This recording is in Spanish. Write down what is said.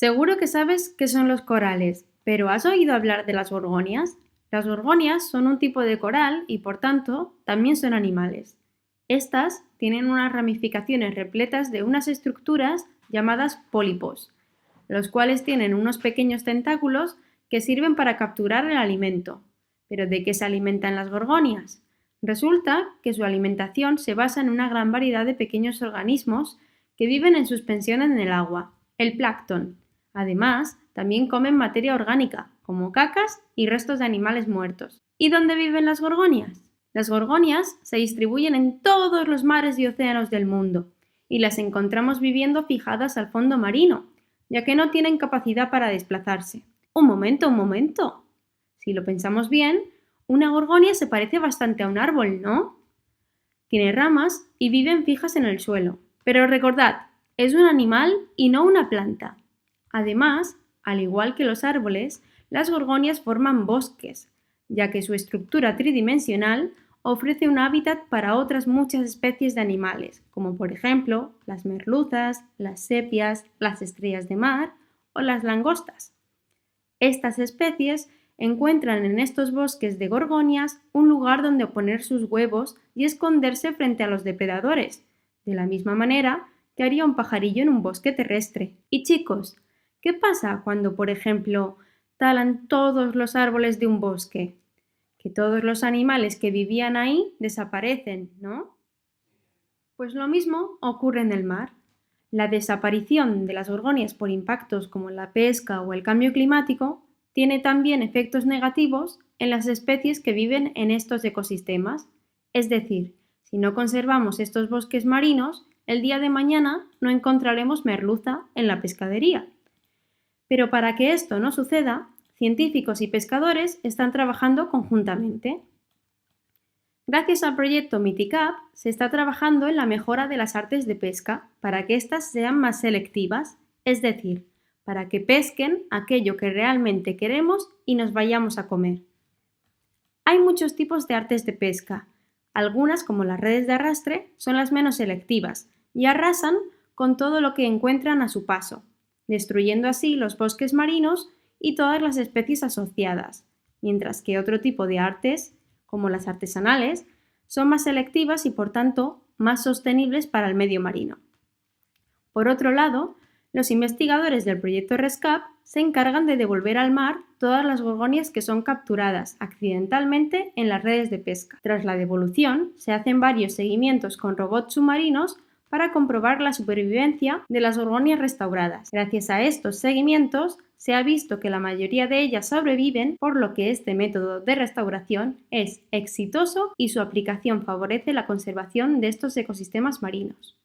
Seguro que sabes qué son los corales, pero ¿has oído hablar de las gorgonias? Las gorgonias son un tipo de coral y, por tanto, también son animales. Estas tienen unas ramificaciones repletas de unas estructuras llamadas pólipos, los cuales tienen unos pequeños tentáculos que sirven para capturar el alimento. ¿Pero de qué se alimentan las gorgonias? Resulta que su alimentación se basa en una gran variedad de pequeños organismos que viven en suspensión en el agua, el plancton. Además, también comen materia orgánica, como cacas y restos de animales muertos. ¿Y dónde viven las gorgonias? Las gorgonias se distribuyen en todos los mares y océanos del mundo, y las encontramos viviendo fijadas al fondo marino, ya que no tienen capacidad para desplazarse. Un momento. Si lo pensamos bien, una gorgonia se parece bastante a un árbol, ¿no? Tiene ramas y viven fijas en el suelo. Pero recordad, es un animal y no una planta. Además, al igual que los árboles, las gorgonias forman bosques, ya que su estructura tridimensional ofrece un hábitat para otras muchas especies de animales, como por ejemplo las merluzas, las sepias, las estrellas de mar o las langostas. Estas especies encuentran en estos bosques de gorgonias un lugar donde poner sus huevos y esconderse frente a los depredadores, de la misma manera que haría un pajarillo en un bosque terrestre. Y chicos, ¿qué pasa cuando, por ejemplo, talan todos los árboles de un bosque? Que todos los animales que vivían ahí desaparecen, ¿no? Pues lo mismo ocurre en el mar. La desaparición de las gorgonias por impactos como la pesca o el cambio climático tiene también efectos negativos en las especies que viven en estos ecosistemas. Es decir, si no conservamos estos bosques marinos, el día de mañana no encontraremos merluza en la pescadería. Pero para que esto no suceda, científicos y pescadores están trabajando conjuntamente. Gracias al proyecto Miticap se está trabajando en la mejora de las artes de pesca para que éstas sean más selectivas, es decir, para que pesquen aquello que realmente queremos y nos vayamos a comer. Hay muchos tipos de artes de pesca. Algunas, como las redes de arrastre, son las menos selectivas y arrasan con todo lo que encuentran a su paso, destruyendo así los bosques marinos y todas las especies asociadas, mientras que otro tipo de artes, como las artesanales, son más selectivas y por tanto más sostenibles para el medio marino. Por otro lado, los investigadores del proyecto RESCAP se encargan de devolver al mar todas las gorgonias que son capturadas accidentalmente en las redes de pesca. Tras la devolución, se hacen varios seguimientos con robots submarinos para comprobar la supervivencia de las gorgonias restauradas. Gracias a estos seguimientos, se ha visto que la mayoría de ellas sobreviven, por lo que este método de restauración es exitoso y su aplicación favorece la conservación de estos ecosistemas marinos.